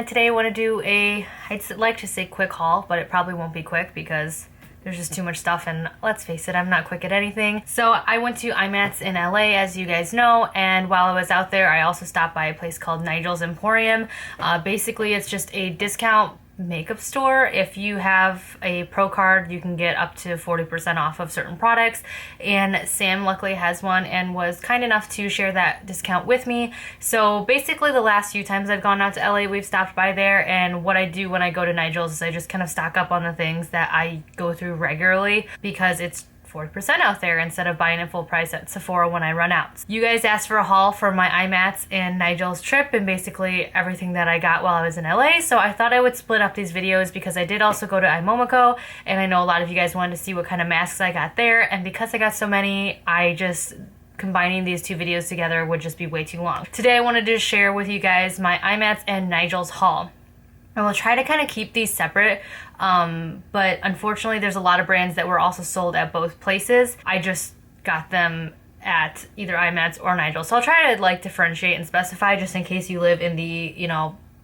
and today I want to do I'd like to say quick haul, but it probably won't be quick because there's just too much stuff, and let's face it, I'm not quick at anything. So I went to IMATS in LA, as you guys know, and while I was out there, I also stopped by a place called Nigel's Emporium. Basically, it's just a discount makeup store. If you have a pro card, you can get up to 40% off of certain products, and Sam luckily has one and was kind enough to share that discount with me. So basically the last few times I've gone out to LA, we've stopped by there, and what I do when I go to Nigel's is I just kind of stock up on the things that I go through regularly because it's 40% out there instead of buying it full price at Sephora when I run out. You guys asked for a haul for my IMATS and Nigel's trip and basically everything that I got while I was in LA, so I thought I would split up these videos because I did also go to iMomoco, and I know a lot of you guys wanted to see what kind of masks I got there, and because I got so many, combining these two videos together would just be way too long. Today I wanted to share with you guys my IMATS and Nigel's haul. I will try to kind of keep these separate, but unfortunately there's a lot of brands that were also sold at both places. I just got them at either IMATS or Nigel's. So I'll try to differentiate and specify just in case you live in the,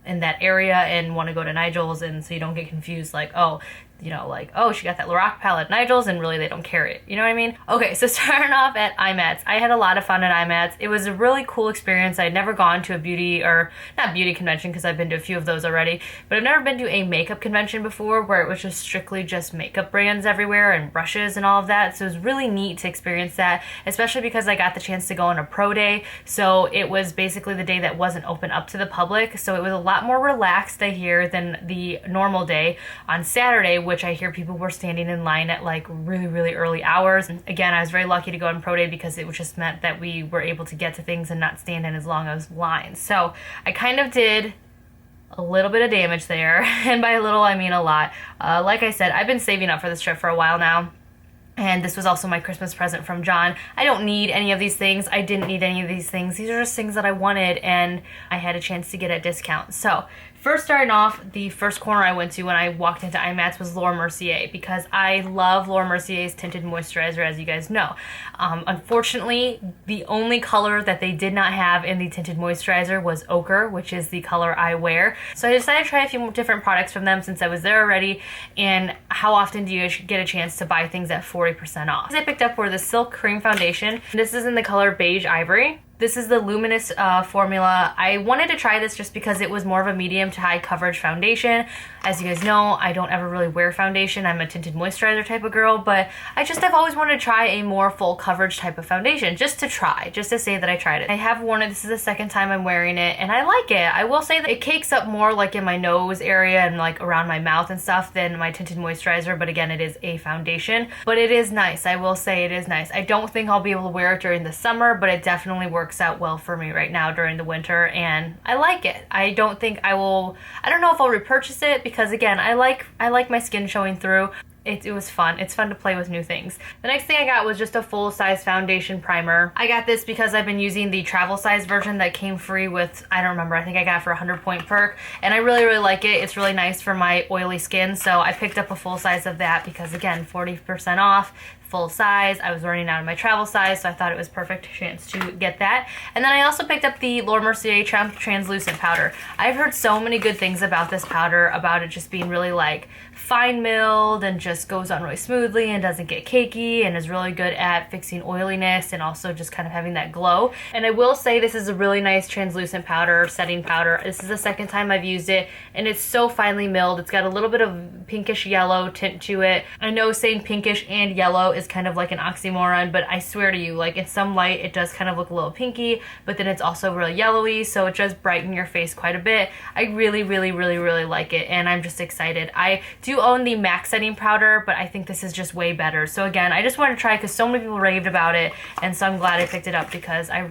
in that area and want to go to Nigel's, and so you don't get confused oh, she got that Lorac palette at Nigel's and really they don't carry it. You know what I mean? Okay, so starting off at IMATS. I had a lot of fun at IMATS. It was a really cool experience. I'd never gone to not beauty convention because I've been to a few of those already, but I've never been to a makeup convention before where it was just strictly just makeup brands everywhere and brushes and all of that. So it was really neat to experience that, especially because I got the chance to go on a pro day. So it was basically the day that wasn't open up to the public. So it was a lot more relaxed, I hear, than the normal day on Saturday, which I hear people were standing in line at really, really early hours. And again, I was very lucky to go on pro day because it just meant that we were able to get to things and not stand in as long as lines. So I kind of did a little bit of damage there, and by a little I mean a lot. Like I said, I've been saving up for this trip for a while now, and this was also my Christmas present from John. I don't need any of these things. I didn't need any of these things. These are just things that I wanted and I had a chance to get at discount. So first, starting off, the first corner I went to when I walked into IMATS was Laura Mercier because I love Laura Mercier's tinted moisturizer, as you guys know. Unfortunately, the only color that they did not have in the tinted moisturizer was ochre, which is the color I wear. So I decided to try a few different products from them since I was there already. And how often do you get a chance to buy things at 40% off? I picked up were the Silk Cream Foundation. This is in the color Beige Ivory. This is the Luminous formula. I wanted to try this just because it was more of a medium to high coverage foundation. As you guys know, I don't ever really wear foundation. I'm a tinted moisturizer type of girl, but I've always wanted to try a more full coverage type of foundation, just to say that I tried it. I have worn it. This is the second time I'm wearing it, and I like it. I will say that it cakes up more in my nose area and around my mouth and stuff than my tinted moisturizer, but again, it is a foundation. But it is nice. I will say it is nice. I don't think I'll be able to wear it during the summer, but it definitely works out well for me right now during the winter, and I like it. I don't know if I'll repurchase it because again, I like my skin showing through. It was fun. It's fun to play with new things. The next thing I got was just a full-size foundation primer. I got this because I've been using the travel size version that came free with, I don't remember, I think I got it for 100 point perk, and I really, really like it. It's really nice for my oily skin, so I picked up a full size of that because again, 40% off, full size. I was running out of my travel size, so I thought it was perfect chance to get that. And then I also picked up the Laura Mercier translucent powder. I've heard so many good things about this powder, about it just being really fine milled and just goes on really smoothly and doesn't get cakey and is really good at fixing oiliness and also just kind of having that glow. And I will say this is a really nice translucent powder, setting powder. This is the second time I've used it, and it's so finely milled. It's got a little bit of pinkish yellow tint to it. I know saying pinkish and yellow is kind of like an oxymoron, but I swear to you, in some light it does kind of look a little pinky, but then it's also really yellowy, so it does brighten your face quite a bit. I really, really, really, really like it, and I'm just excited. I do own the MAC setting powder, but I think this is just way better. So again, I just wanted to try because so many people raved about it, and so I'm glad I picked it up because I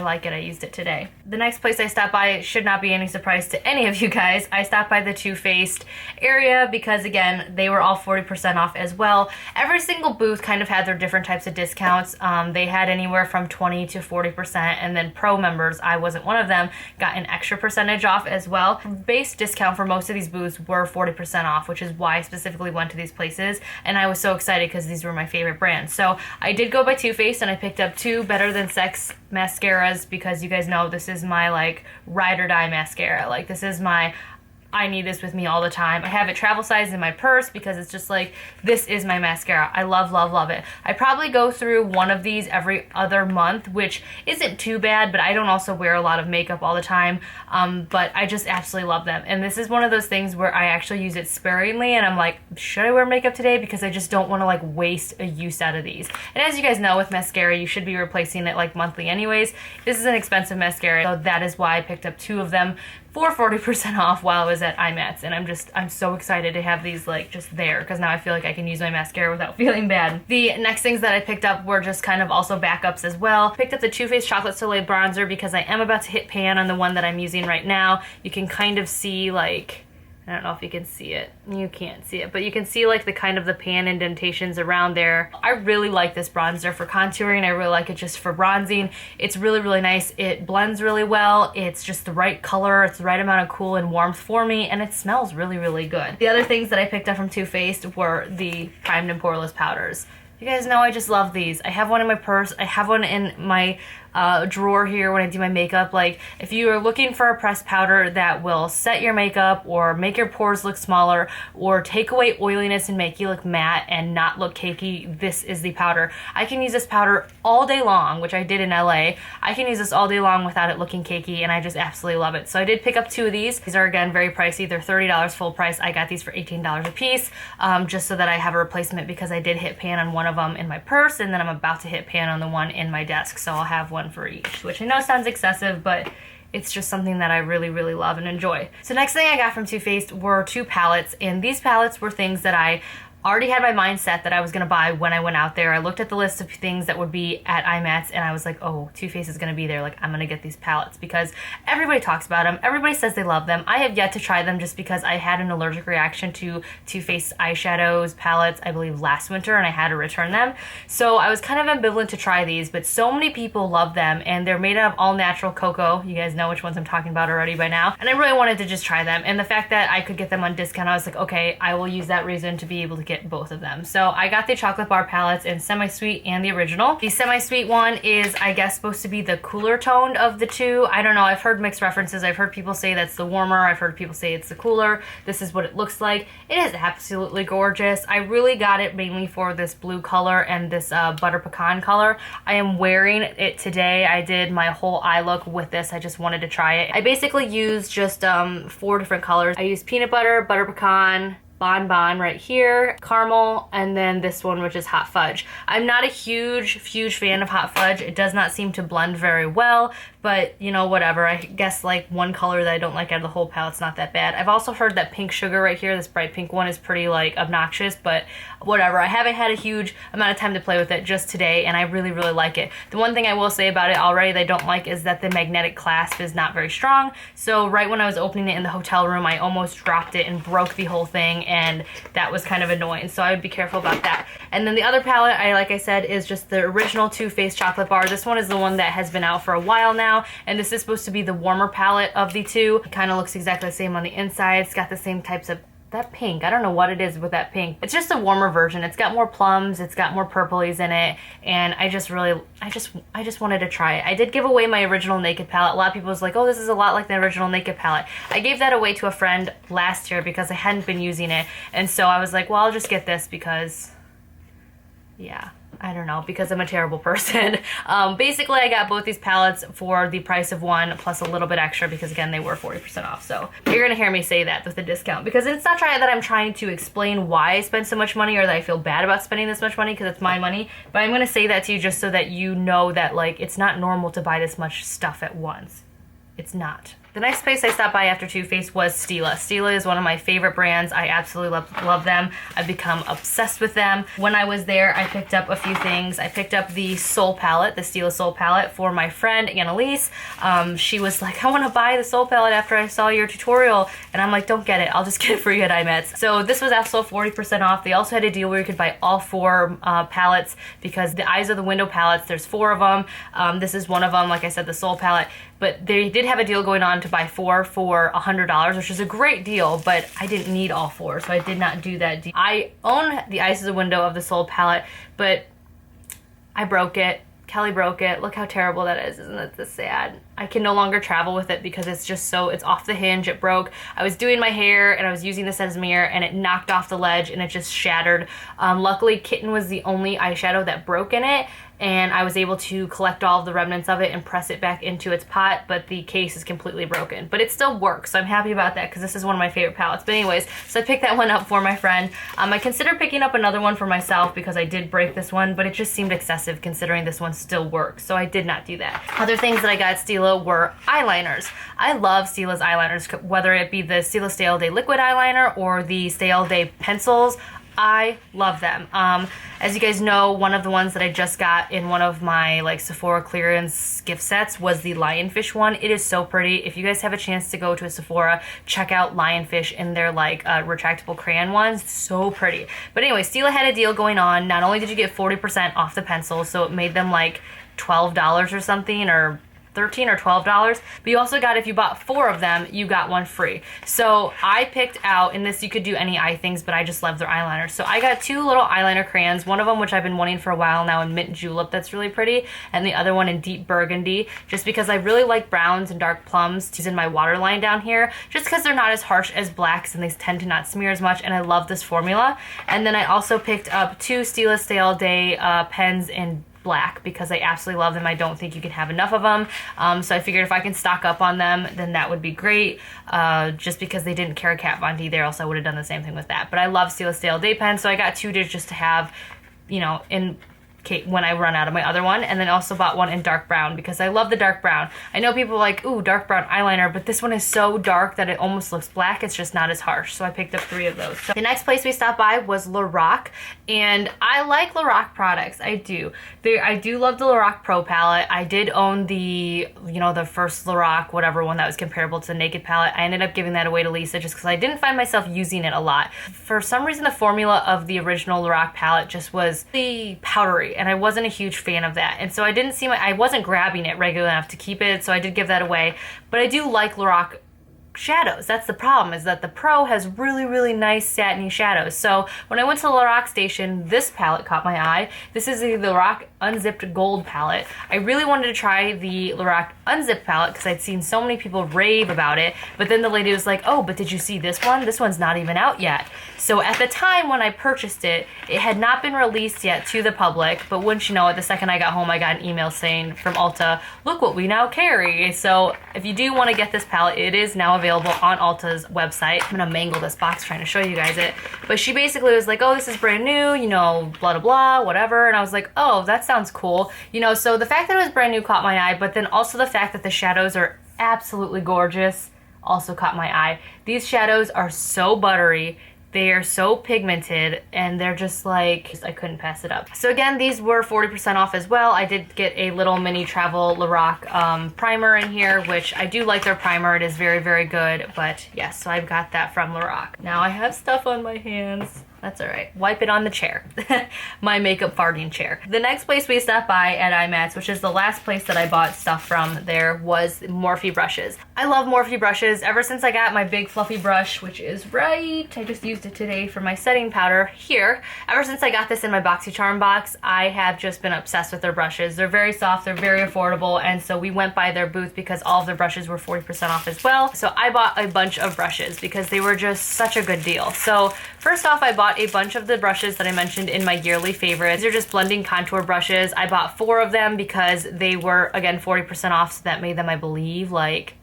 like it. I used it today. The next place I stopped by should not be any surprise to any of you guys. I stopped by the Too Faced area because again, they were all 40% off as well. Every single booth kind of had their different types of discounts. They had anywhere from 20 to 40%, and then pro members, I wasn't one of them, got an extra percentage off as well. Base discount for most of these booths were 40% off, which is why I specifically went to these places, and I was so excited because these were my favorite brands. So I did go by Too Faced, and I picked up two Better Than Sex mascaras because you guys know this is my ride or die mascara. This is my I need this with me all the time. I have it travel size in my purse because it's just like, this is my mascara. I love, love, love it. I probably go through one of these every other month, which isn't too bad, but I don't also wear a lot of makeup all the time. But I just absolutely love them. And this is one of those things where I actually use it sparingly, and I'm like, should I wear makeup today? Because I just don't want to like waste a use out of these. And as you guys know, with mascara, you should be replacing it like monthly anyways. This is an expensive mascara, so that is why I picked up 2 of them for 40% off while I was at IMATS, and I'm so excited to have these like just there, because now I feel like I can use my mascara without feeling bad. The next things that I picked up were just kind of also backups as well. Picked up the Too Faced Chocolate Soleil bronzer because I am about to hit pan on the one that I'm using right now. You can kind of see like, I don't know if you can see it. You can't see it, but you can see like the kind of the pan indentations around there. I really like this bronzer for contouring. I really like it just for bronzing. It's really, really nice. It blends really well. It's just the right color. It's the right amount of cool and warmth for me, and it smells really, really good. The other things that I picked up from Too Faced were the primed and poreless powders. You guys know I just love these. I have one in my purse. I have one in my drawer here when I do my makeup. Like, if you are looking for a pressed powder that will set your makeup or make your pores look smaller or take away oiliness and make you look matte and not look cakey, this is the powder. I can use this powder all day long, which I did in LA. I can use this all day long without it looking cakey, and I just absolutely love it. So I did pick up 2 of these. These are, again, very pricey. They're $30 full price. I got these for $18 a piece, just so that I have a replacement, because I did hit pan on one of them in my purse, and then I'm about to hit pan on the one in my desk, so I'll have one for each, which I know sounds excessive, but it's just something that I really, really love and enjoy. So next thing I got from Too Faced were 2 palettes, and these palettes were things that I already had my mind set that I was gonna buy when I went out there. I looked at the list of things that would be at IMATS, and I was like, oh, Too Faced is gonna be there. Like, I'm gonna get these palettes because everybody talks about them. Everybody says they love them. I have yet to try them just because I had an allergic reaction to Too Faced eyeshadows, palettes, I believe last winter, and I had to return them. So I was kind of ambivalent to try these, but so many people love them, and they're made out of all natural cocoa. You guys know which ones I'm talking about already by now. And I really wanted to just try them. And the fact that I could get them on discount, I was like, okay, I will use that reason to be able to get both of them. So I got the chocolate bar palettes in semi-sweet and the original. The semi-sweet one is, I guess, supposed to be the cooler toned of the 2. I don't know. I've heard mixed references. I've heard people say that's the warmer. I've heard people say it's the cooler. This is what it looks like. It is absolutely gorgeous. I really got it mainly for this blue color and this butter pecan color. I am wearing it today. I did my whole eye look with this. I just wanted to try it. I basically used just 4 different colors. I used peanut butter, butter pecan, bonbon right here, caramel, and then this one, which is hot fudge. I'm not a huge fan of hot fudge. It does not seem to blend very well, but you know, whatever. I guess like one color that I don't like out of the whole palette's not that bad. I've also heard that pink sugar right here, this bright pink one, is pretty like obnoxious, but whatever. I haven't had a huge amount of time to play with it, just today, and I really, really like it. The one thing I will say about it already that I don't like is that the magnetic clasp is not very strong. So right when I was opening it in the hotel room, I almost dropped it and broke the whole thing, and that was kind of annoying. So I would be careful about that. And then the other palette, like I said, is just the original Too Faced chocolate bar. This one is the one that has been out for a while now, and this is supposed to be the warmer palette of the 2. It kind of looks exactly the same on the inside. It's got the same types of that pink. I don't know what it is with that pink. It's just a warmer version. It's got more plums, it's got more purplies in it, and I just wanted to try it. I did give away my original Naked palette. A lot of people was like, oh, this is a lot like the original Naked palette. I gave that away to a friend last year because I hadn't been using it, and so I was like, well, I'll just get this because, yeah, I don't know, because I'm a terrible person. Basically, I got both these palettes for the price of one, plus a little bit extra because, again, they were 40% off. So you're going to hear me say that with the discount, because it's not that I'm trying to explain why I spend so much money or that I feel bad about spending this much money, because it's my money. But I'm going to say that to you just so that you know that, like, it's not normal to buy this much stuff at once. It's not. The next place I stopped by after Too Faced was Stila. Stila is one of my favorite brands. I absolutely love them. I've become obsessed with them. When I was there, I picked up a few things. I picked up the Soul palette, the Stila Soul palette, for my friend Annalise. She was like, I want to buy the Soul palette after I saw your tutorial. And I'm like, don't get it. I'll just get it for you at IMATS. So this was also 40% off. They also had a deal where you could buy all 4 palettes, because the Eyes of the Window palettes, there's 4 of them. This is one of them, like I said, the Soul palette. But they did have a deal going on to buy 4 for $100, which is a great deal, but I didn't need all 4, so I did not do that deal. I own the Eyes of the Window of the Soul palette, but I broke it. Kelly broke it. Look how terrible that is. Isn't that just sad? I can no longer travel with it because it's just so, it's off the hinge, it broke. I was doing my hair and I was using this as a mirror and it knocked off the ledge and it just shattered. Luckily, Kitten was the only eyeshadow that broke in it, and I was able to collect all of the remnants of it and press it back into its pot, but the case is completely broken. But it still works, so I'm happy about that because this is one of my favorite palettes. But anyways, so I picked that one up for my friend. I considered picking up another one for myself because I did break this one, but it just seemed excessive considering this one still works, so I did not do that. Other things that I got at Stila were eyeliners. I love Stila's eyeliners, whether it be the Stila Stay All Day liquid eyeliner or the Stay All Day pencils. I love them. As you guys know, one of the ones that I just got in one of my like Sephora clearance gift sets was the Lionfish one. It is so pretty. If you guys have a chance to go to a Sephora, check out Lionfish in their like retractable crayon ones. So pretty. But anyway, Stila had a deal going on. Not only did you get 40% off the pencils, so it made them like $12 or something, or $13 or $12, but you also got, if you bought 4 of them, you got 1 free. So I picked out, and this you could do any eye things, but I just love their eyeliner. So I got 2 little eyeliner crayons, one of them which I've been wanting for a while now in Mint Julep, that's really pretty, and the other one in Deep Burgundy, just because I really like browns and dark plums to use in my waterline down here, just because they're not as harsh as blacks and they tend to not smear as much, and I love this formula. And then I also picked up 2 Stila Stay All Day pens in black because I absolutely love them. I don't think you can have enough of them. So I figured if I can stock up on them, then that would be great. Just because they didn't carry Kat Von D there, else I would have done the same thing with that. But I love Stila Stay All Day pens, so I got 2 just to have, you know, in when I run out of my other one, and then also bought one in dark brown because I love the dark brown. I know people are like, ooh, dark brown eyeliner, but this one is so dark that it almost looks black. It's just not as harsh, so I picked up 3 of those. So the next place we stopped by was Lorac, and I like Lorac products. I do. I do love the Lorac Pro palette. I did own the, you know, the first Lorac, whatever one that was comparable to the Naked palette. I ended up giving that away to Lisa just because I didn't find myself using it a lot. For some reason, the formula of the original Lorac palette just was really powdery, and I wasn't a huge fan of that. And so I wasn't grabbing it regularly enough to keep it, so I did give that away. But I do like Lorac shadows. That's the problem, is that the Pro has really, really nice satiny shadows. So when I went to the Lorac station, this palette caught my eye. This is the Lorac Unzipped Gold palette. I really wanted to try the Lorac Unzipped palette because I'd seen so many people rave about it, but then the lady was like, oh, but did you see this one? This one's not even out yet. So at the time when I purchased it, it had not been released yet to the public, but wouldn't you know it, the second I got home, I got an email saying from Ulta, look what we now carry. So if you do want to get this palette, it is now available on Ulta's website. I'm gonna mangle this box trying to show you guys it, but she basically was like, oh, this is brand new, you know, blah, blah, blah, whatever, and I was like, oh, that sounds cool. You know, so the fact that it was brand new caught my eye, but then also the fact that the shadows are absolutely gorgeous also caught my eye. These shadows are so buttery. They are so pigmented, and they're just like, I couldn't pass it up. So again, these were 40% off as well. I did get a little mini travel Lorac primer in here, which I do like their primer. It is very, very good, but yes, so I've got that from Lorac. Now I have stuff on my hands. That's all right. Wipe it on the chair. My makeup farting chair. The next place we stopped by at IMATS, which is the last place that I bought stuff from there, was Morphe brushes. I love Morphe brushes. Ever since I got my big fluffy brush, which is right, I just used it today for my setting powder here. Ever since I got this in my BoxyCharm box, I have just been obsessed with their brushes. They're very soft, they're very affordable, and so we went by their booth because all of their brushes were 40% off as well. So I bought a bunch of brushes because they were just such a good deal. So first off, I bought a bunch of the brushes that I mentioned in my yearly favorites. These are just blending contour brushes. I bought 4 of them because they were, again, 40% off, so that made them, I believe, like,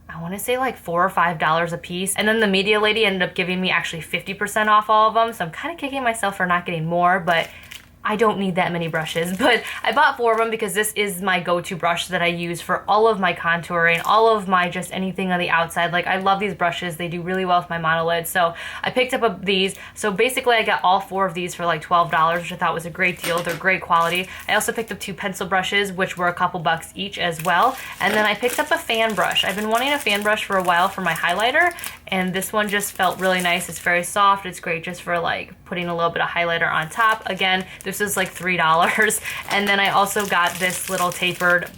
I want to say like $4 or $5 a piece. And then the media lady ended up giving me actually 50% off all of them, so I'm kind of kicking myself for not getting more, but I don't need that many brushes. But I bought 4 of them because this is my go-to brush that I use for all of my contouring, all of my just anything on the outside. Like, I love these brushes. They do really well with my monolid. So I picked up these. So basically I got all 4 of these for like $12, which I thought was a great deal. They're great quality. I also picked up 2 pencil brushes, which were a couple bucks each as well. And then I picked up a fan brush. I've been wanting a fan brush for a while for my highlighter, and this one just felt really nice. It's very soft. It's great just for like putting a little bit of highlighter on top. Again, this is like $3. And then I also got this little tapered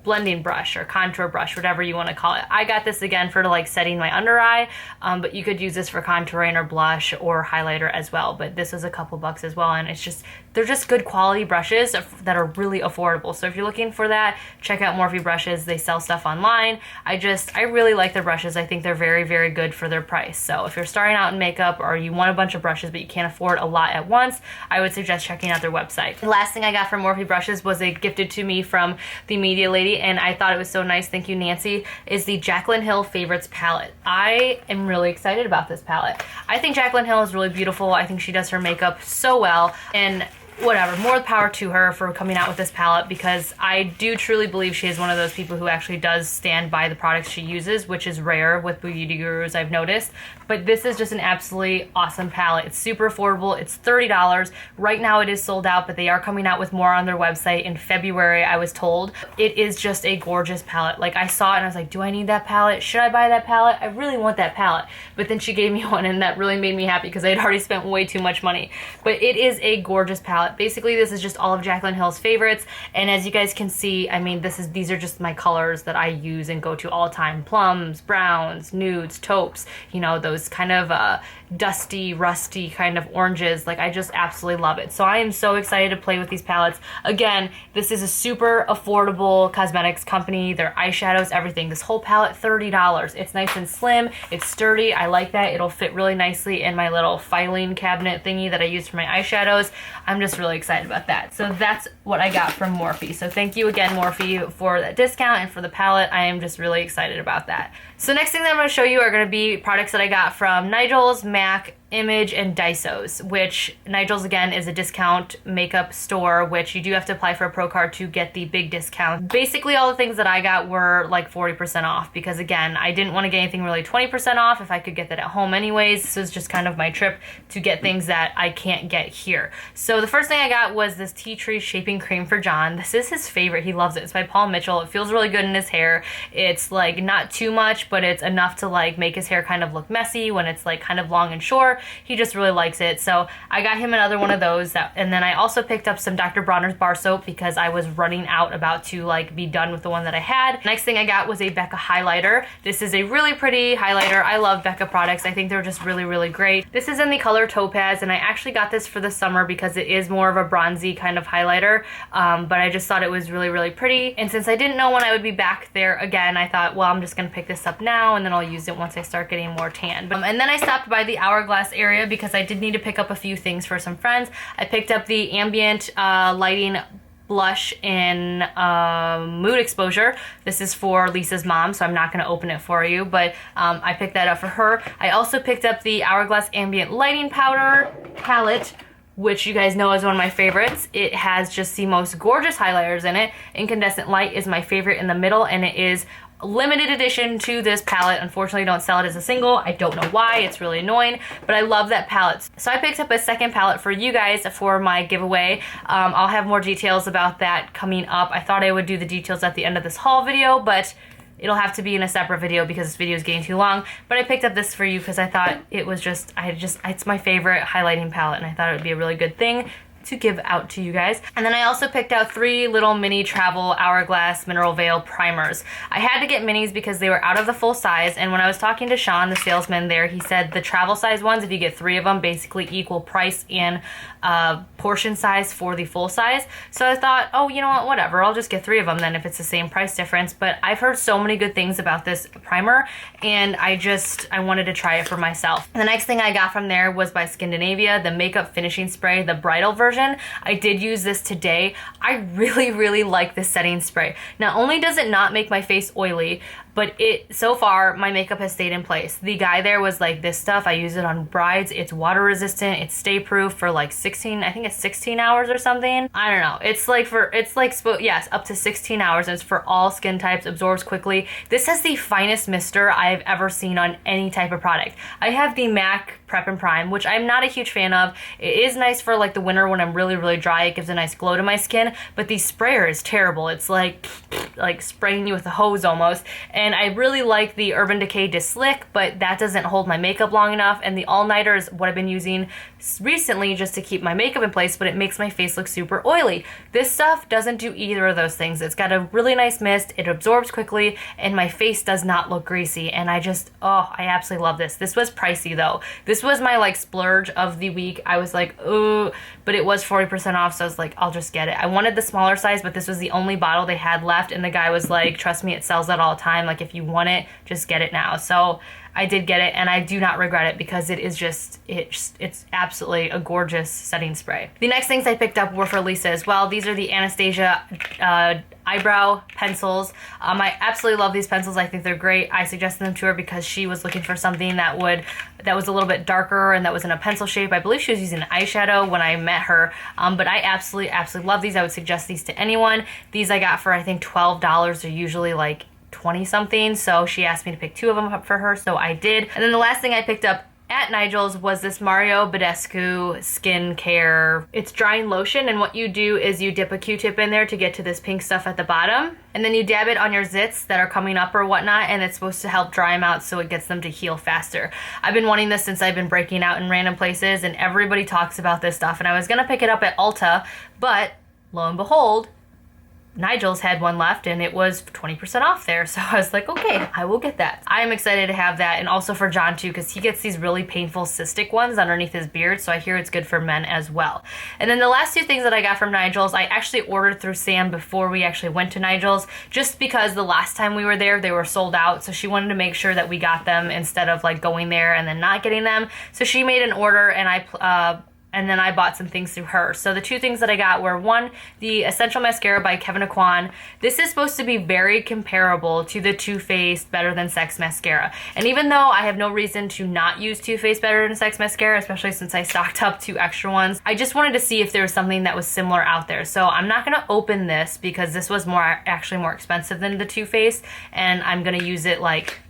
blending brush or contour brush, whatever you want to call it. I got this again for like setting my under eye, but you could use this for contouring or blush or highlighter as well. But this is a couple bucks as well, and it's just, they're just good quality brushes that are really affordable. So if you're looking for that, check out Morphe brushes. They sell stuff online. I really like their brushes. I think they're very, very good for their price. So if you're starting out in makeup or you want a bunch of brushes but you can't afford a lot at once, I would suggest checking out their website. The last thing I got from Morphe brushes was a gifted to me from the media lady, and I thought it was so nice. Thank you, Nancy. Is the Jaclyn Hill Favorites palette. I am really excited about this palette. I think Jaclyn Hill is really beautiful. I think she does her makeup so well, and whatever, more power to her for coming out with this palette, because I do truly believe she is one of those people who actually does stand by the products she uses, which is rare with beauty gurus, I've noticed. But this is just an absolutely awesome palette. It's super affordable. It's $30. Right now it is sold out, but they are coming out with more on their website in February, I was told. It is just a gorgeous palette. Like, I saw it and I was like, do I need that palette? Should I buy that palette? I really want that palette. But then she gave me one, and that really made me happy because I had already spent way too much money. But it is a gorgeous palette. Basically, this is just all of Jaclyn Hill's favorites, and as you guys can see, I mean, these are just my colors that I use and go to all the time. Plums, browns, nudes, taupes, you know, those kind of dusty, rusty kind of oranges. Like, I just absolutely love it. So I am so excited to play with these palettes. Again, this is a super affordable cosmetics company. Their eyeshadows, everything. This whole palette, $30. It's nice and slim. It's sturdy. I like that. It'll fit really nicely in my little filing cabinet thingy that I use for my eyeshadows. I'm just really excited about that. So that's what I got from Morphe. So thank you again, Morphe, for that discount and for the palette. I am just really excited about that. So next thing that I'm going to show you are going to be products that I got from Nigel's, MAC, Image, and Daiso's, which Nigel's, again, is a discount makeup store, which you do have to apply for a pro card to get the big discount. Basically, all the things that I got were like 40% off because, again, I didn't want to get anything really 20% off if I could get that at home anyways. This was just kind of my trip to get things that I can't get here. So the first thing I got was this Tea Tree Shaping Cream for John. This is his favorite. He loves it. It's by Paul Mitchell. It feels really good in his hair. It's like not too much, but it's enough to like make his hair kind of look messy when it's like kind of long and short. He just really likes it. So I got him another one of those. And then I also picked up some Dr. Bronner's bar soap because I was running out, about to like be done with the one that I had. Next thing I got was a Becca highlighter. This is a really pretty highlighter. I love Becca products. I think they're just really, really great. This is in the color Topaz, and I actually got this for the summer because it is more of a bronzy kind of highlighter. But I just thought it was really, really pretty. And since I didn't know when I would be back there again, I thought, well, I'm just gonna pick this up now and then I'll use it once I start getting more tan. And then I stopped by the Hourglass area because I did need to pick up a few things for some friends. I picked up the Ambient Lighting blush in Mood Exposure. This is for Lisa's mom, so I'm not going to open it for you, but I picked that up for her. I also picked up the Hourglass Ambient Lighting Powder palette, which you guys know is one of my favorites. It has just the most gorgeous highlighters in it. Incandescent Light is my favorite in the middle, and it is limited edition to this palette. Unfortunately, don't sell it as a single. I don't know why. It's really annoying, but I love that palette. So I picked up a second palette for you guys for my giveaway. I'll have more details about that coming up. I thought I would do the details at the end of this haul video, but it'll have to be in a separate video because this video is getting too long. But I picked up this for you because I thought it was just, it's my favorite highlighting palette, and I thought it would be a really good thing to give out to you guys. And then I also picked out 3 little mini travel Hourglass Mineral Veil primers. I had to get minis because they were out of the full size, and when I was talking to Sean, the salesman there, he said the travel size ones, if you get 3 of them, basically equal price and portion size for the full size. So I thought, oh, you know what, whatever, I'll just get 3 of them then if it's the same price difference. But I've heard so many good things about this primer, and I wanted to try it for myself. And the next thing I got from there was by Skindinavia, the Makeup Finishing Spray, the bridal version. I did use this today. I really, really like this setting spray. Not only does it not make my face oily, but so far my makeup has stayed in place. The guy there was like, this stuff, I use it on brides. It's water resistant. It's stay proof for like 16 hours or something. I don't know. Yes, up to 16 hours. And it's for all skin types, absorbs quickly. This has the finest mister I've ever seen on any type of product. I have the MAC Prep and Prime, which I'm not a huge fan of. It is nice for like the winter when I'm really, really dry. It gives a nice glow to my skin, but the sprayer is terrible. It's like spraying you with a hose almost. And I really like the Urban Decay Disc Slick, but that doesn't hold my makeup long enough. And the All Nighter is what I've been using recently just to keep my makeup in place, but it makes my face look super oily. This stuff doesn't do either of those things. It's got a really nice mist, it absorbs quickly, and my face does not look greasy. And I just, oh, I absolutely love this. This was pricey though. This was my like splurge of the week. I was like, oh, but it was 40% off, so I was like, I'll just get it. I wanted the smaller size, but this was the only bottle they had left, and the guy was like, trust me, it sells out all the time. Like, if you want it, just get it now. So I did get it, and I do not regret it because it is just, it's absolutely a gorgeous setting spray. The next things I picked up were for Lisa as well. These are the Anastasia eyebrow pencils. I absolutely love these pencils. I think they're great. I suggested them to her because she was looking for something that was a little bit darker and that was in a pencil shape. I believe she was using eyeshadow when I met her, but I absolutely love these. I would suggest these to anyone. These I got for I think $12. They're usually like 20 something, so she asked me to pick 2 of them up for her, so I did. And then the last thing I picked up at Nigel's was this Mario Badescu skincare. It's drying lotion, and what you do is you dip a Q-tip in there to get to this pink stuff at the bottom, and then you dab it on your zits that are coming up or whatnot, and it's supposed to help dry them out so it gets them to heal faster. I've been wanting this since I've been breaking out in random places, and everybody talks about this stuff, and I was gonna pick it up at Ulta, but lo and behold, Nigel's had one left and it was 20% off there. So I was like, okay, I will get that. I am excited to have that, and also for John too, because he gets these really painful cystic ones underneath his beard. So I hear it's good for men as well. And then the last 2 things that I got from Nigel's, I actually ordered through Sam before we actually went to Nigel's, just because the last time we were there, they were sold out. So she wanted to make sure that we got them instead of like going there and then not getting them. So she made an order, and then I bought some things through her. So the 2 things that I got were, 1, the Essential Mascara by Kevyn Aucoin. This is supposed to be very comparable to the Too Faced Better Than Sex Mascara. And even though I have no reason to not use Too Faced Better Than Sex Mascara, especially since I stocked up 2 extra ones, I just wanted to see if there was something that was similar out there. So I'm not gonna open this because this was actually more expensive than the Too Faced, and I'm gonna use it like,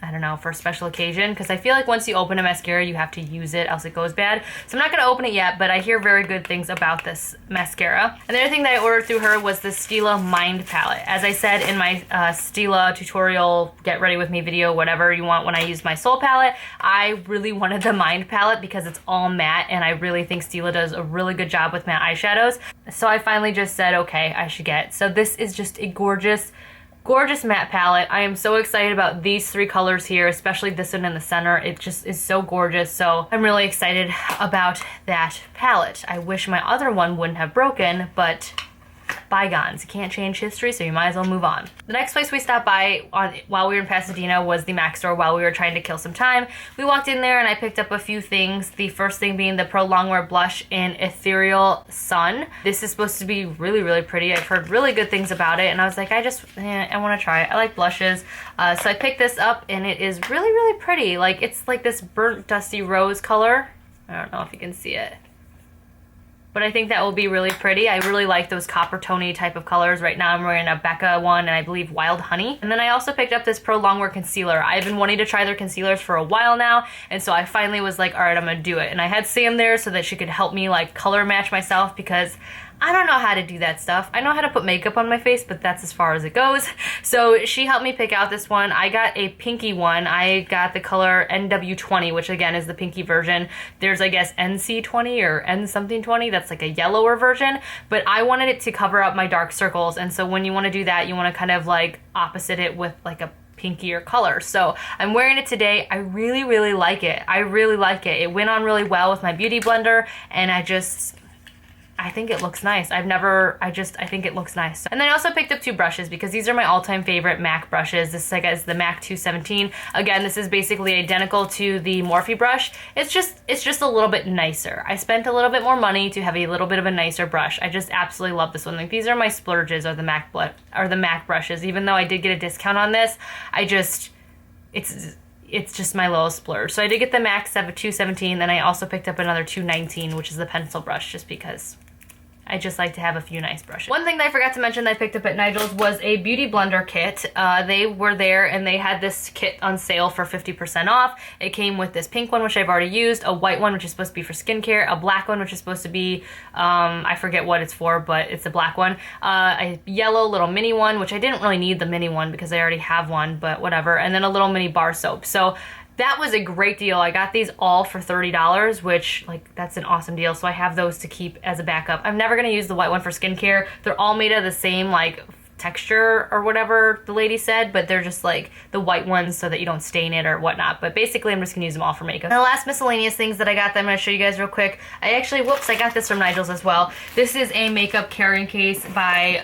I don't know, for a special occasion, because I feel like once you open a mascara, you have to use it, else it goes bad. So I'm not going to open it yet, but I hear very good things about this mascara. And the other thing that I ordered through her was the Stila Mind Palette. As I said in my Stila tutorial, get ready with me video, whatever you want, when I used my Soul palette, I really wanted the Mind Palette because it's all matte, and I really think Stila does a really good job with matte eyeshadows. So I finally just said, okay, I should get it. So this is just a gorgeous matte palette. I am so excited about these 3 colors here, especially this one in the center. It just is so gorgeous, so I'm really excited about that palette. I wish my other one wouldn't have broken, but bygones. You can't change history, so you might as well move on. The next place we stopped by while we were in Pasadena was the MAC store while we were trying to kill some time. We walked in there and I picked up a few things. The first thing being the Pro Longwear Blush in Ethereal Sun. This is supposed to be really, really pretty. I've heard really good things about it, and I was like, I want to try it. I like blushes. So I picked this up, and it is really, really pretty. Like, it's like this burnt dusty rose color. I don't know if you can see it, but I think that will be really pretty. I really like those copper tony type of colors. Right now I'm wearing a Becca one, and I believe Wild Honey. And then I also picked up this Pro Longwear Concealer. I've been wanting to try their concealers for a while now, and so I finally was like, all right, I'm gonna do it. And I had Sam there so that she could help me like color match myself, because I don't know how to do that stuff. I know how to put makeup on my face, but that's as far as it goes. So she helped me pick out this one. I got a pinky one. I got the color NW20, which again is the pinky version. There's, I guess, NC20 or N something 20. That's like a yellower version, but I wanted it to cover up my dark circles. And so when you want to do that, you want to kind of like opposite it with like a pinkier color. So I'm wearing it today. I really, really like it. I really like it. It went on really well with my beauty blender, and I think it looks nice. I think it looks nice. And then I also picked up 2 brushes because these are my all-time favorite MAC brushes. This, I guess, is the MAC 217. Again, this is basically identical to the Morphe brush. It's just a little bit nicer. I spent a little bit more money to have a little bit of a nicer brush. I just absolutely love this one. Like, these are my splurges, are the MAC brushes. Even though I did get a discount on this, it's just my little splurge. So I did get the MAC 217, then I also picked up another 219, which is the pencil brush, just because I just like to have a few nice brushes. One thing that I forgot to mention that I picked up at Nigel's was a beauty blender kit. They were there and they had this kit on sale for 50% off. It came with this pink one, which I've already used, a white one, which is supposed to be for skincare, a black one, which is supposed to be, I forget what it's for, but it's a black one, a yellow little mini one, which I didn't really need the mini one because I already have one, but whatever, and then a little mini bar soap. So that was a great deal. I got these all for $30, which, like, that's an awesome deal. So I have those to keep as a backup. I'm never gonna use the white one for skincare. They're all made of the same, like, texture or whatever the lady said, but they're just like the white ones so that you don't stain it or whatnot. But basically I'm just gonna use them all for makeup. And the last miscellaneous things that I got that I'm gonna show you guys real quick, I got this from Nigel's as well. This is a makeup carrying case by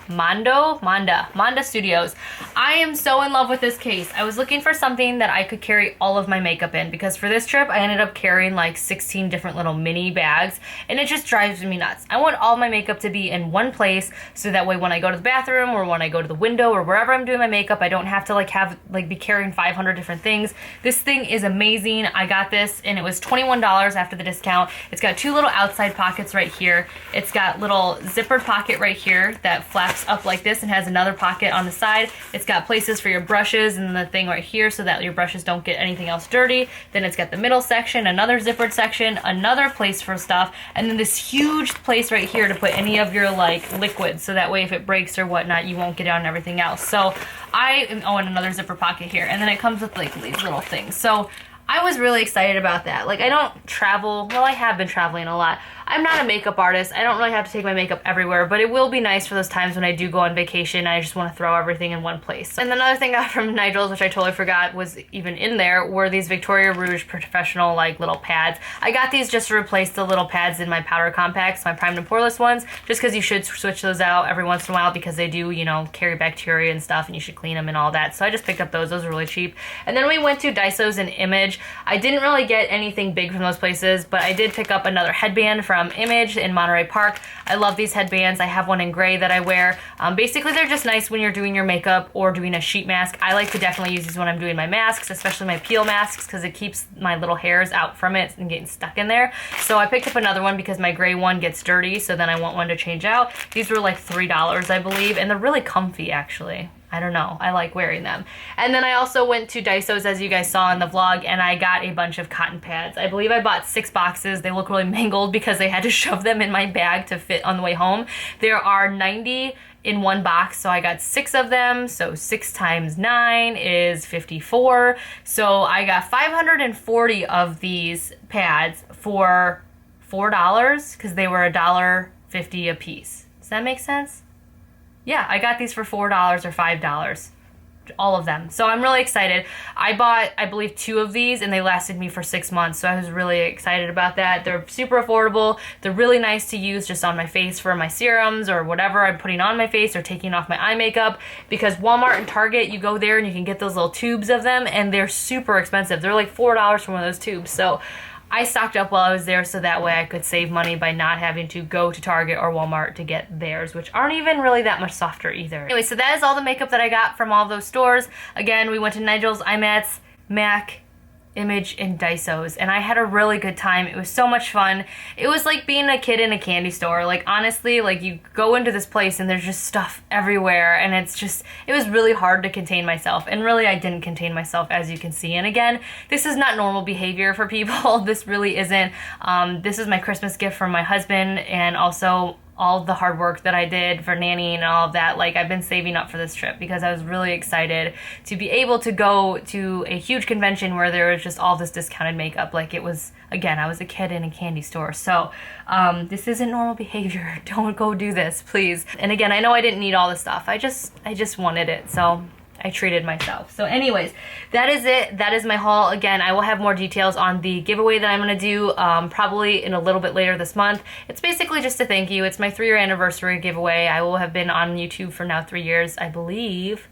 Manda Studios. I am so in love with this case. I was looking for something that I could carry all of my makeup in, because for this trip I ended up carrying like 16 different little mini bags, and it just drives me nuts. I want all my makeup to be in one place, so that way when I go to the bathroom or when I go to the window or wherever I'm doing my makeup, I don't have to be carrying 500 different things. This thing is amazing. I got this and it was $21 after the discount. It's got two little outside pockets right here. It's got little zippered pocket right here that flaps up like this and has another pocket on the side. It's got places for your brushes and the thing right here so that your brushes don't get anything else dirty. Then it's got the middle section, another zippered section, another place for stuff, and then this huge place right here to put any of your like liquids, so that way if it breaks or whatnot you won't get on everything else. So and another zipper pocket here, and then it comes with like these little things. So I was really excited about that. Like, I don't travel, well, I have been traveling a lot. I'm not a makeup artist. I don't really have to take my makeup everywhere, but it will be nice for those times when I do go on vacation. I just want to throw everything in one place. And another thing I got from Nigel's, which I totally forgot was even in there, were these Victoria Rouge professional like little pads. I got these just to replace the little pads in my powder compacts, my primed and poreless ones, just because you should switch those out every once in a while, because they do, you know, carry bacteria and stuff, and you should clean them and all that. So I just picked up those. Those are really cheap. And then we went to Daiso's and Image. I didn't really get anything big from those places, but I did pick up another headband from Image in Monterey Park. I love these headbands. I have one in gray that I wear. Basically, they're just nice when you're doing your makeup or doing a sheet mask. I like to definitely use these when I'm doing my masks, especially my peel masks, because it keeps my little hairs out from it and getting stuck in there. So I picked up another one because my gray one gets dirty, so then I want one to change out. These were like $3, I believe, and they're really comfy, actually. I don't know, I like wearing them. And then I also went to Daiso's, as you guys saw in the vlog, and I got a bunch of cotton pads. I believe I bought 6 boxes. They look really mangled because they had to shove them in my bag to fit on the way home. There are 90 in one box, so I got 6 of them, so 6 times 9 is 54. So I got 540 of these pads for $4, because they were $1.50 a piece. Does that make sense? Yeah, I got these for $4 or $5, all of them. So I'm really excited. I bought, I believe, 2 of these, and they lasted me for 6 months, so I was really excited about that. They're super affordable. They're really nice to use just on my face for my serums or whatever I'm putting on my face or taking off my eye makeup, because Walmart and Target, you go there and you can get those little tubes of them, and they're super expensive. They're like $4 for one of those tubes. So I stocked up while I was there so that way I could save money by not having to go to Target or Walmart to get theirs, which aren't even really that much softer either. Anyway, so that is all the makeup that I got from all those stores. Again, we went to Nigel's, IMATS, MAC, Image, and Daiso's, and I had a really good time. It was so much fun. It was like being a kid in a candy store. Like, honestly, like, you go into this place and there's just stuff everywhere, and it was really hard to contain myself, and really I didn't contain myself, as you can see. And again, this is not normal behavior for people. This really isn't. This is my Christmas gift from my husband, and also all the hard work that I did for nannying and all of that. Like, I've been saving up for this trip because I was really excited to be able to go to a huge convention where there was just all this discounted makeup. Like, it was, again, I was a kid in a candy store. So this isn't normal behavior. Don't go do this, please. And again, I know I didn't need all this stuff. I just wanted it. So I treated myself. So anyways, that is it. That is my haul. Again, I will have more details on the giveaway that I'm going to do probably in a little bit later this month. It's basically just a thank you. It's my 3-year anniversary giveaway. I will have been on YouTube for now 3 years, I believe.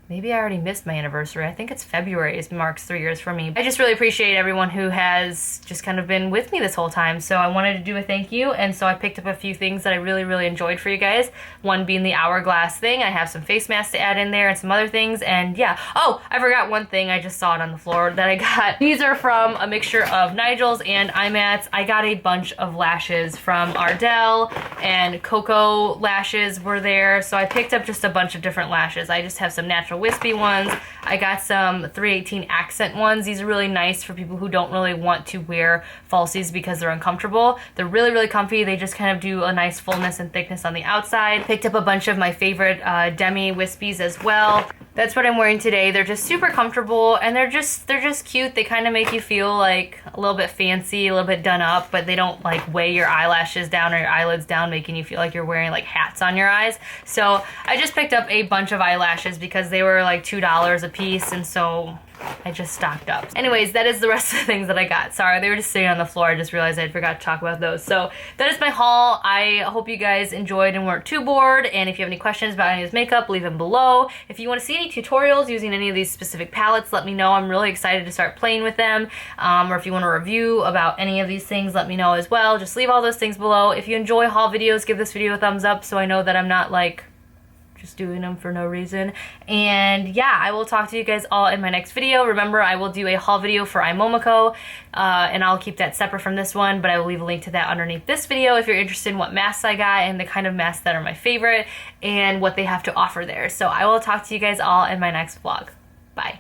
Maybe I already missed my anniversary. I think it's February. It marks 3 years for me. I just really appreciate everyone who has just kind of been with me this whole time. So I wanted to do a thank you, and so I picked up a few things that I really, really enjoyed for you guys. One being the hourglass thing. I have some face masks to add in there and some other things, and yeah. Oh, I forgot one thing. I just saw it on the floor that I got. These are from a mixture of Nigel's and IMATS. I got a bunch of lashes from Ardell, and Cocoa lashes were there. So I picked up just a bunch of different lashes. I just have some natural wispy ones. I got some 318 accent ones. These are really nice for people who don't really want to wear falsies because they're uncomfortable. They're really, really comfy. They just kind of do a nice fullness and thickness on the outside. Picked up a bunch of my favorite Demi wispies as well. That's what I'm wearing today. They're just super comfortable and they're just cute. They kind of make you feel like a little bit fancy, a little bit done up, but they don't like weigh your eyelashes down or your eyelids down, making you feel like you're wearing like hats on your eyes. So I just picked up a bunch of eyelashes because they were like $2 a piece, and so I just stocked up. Anyways, that is the rest of the things that I got. Sorry, they were just sitting on the floor. I just realized I forgot to talk about those. So that is my haul. I hope you guys enjoyed and weren't too bored. And if you have any questions about any of this makeup, leave them below. If you want to see any tutorials using any of these specific palettes, let me know. I'm really excited to start playing with them. Or if you want a review about any of these things, let me know as well. Just leave all those things below. If you enjoy haul videos, give this video a thumbs up so I know that I'm not like just doing them for no reason. And yeah, I will talk to you guys all in my next video. Remember, I will do a haul video for iMomoco, and I'll keep that separate from this one, but I will leave a link to that underneath this video if you're interested in what masks I got and the kind of masks that are my favorite and what they have to offer there. So I will talk to you guys all in my next vlog. Bye.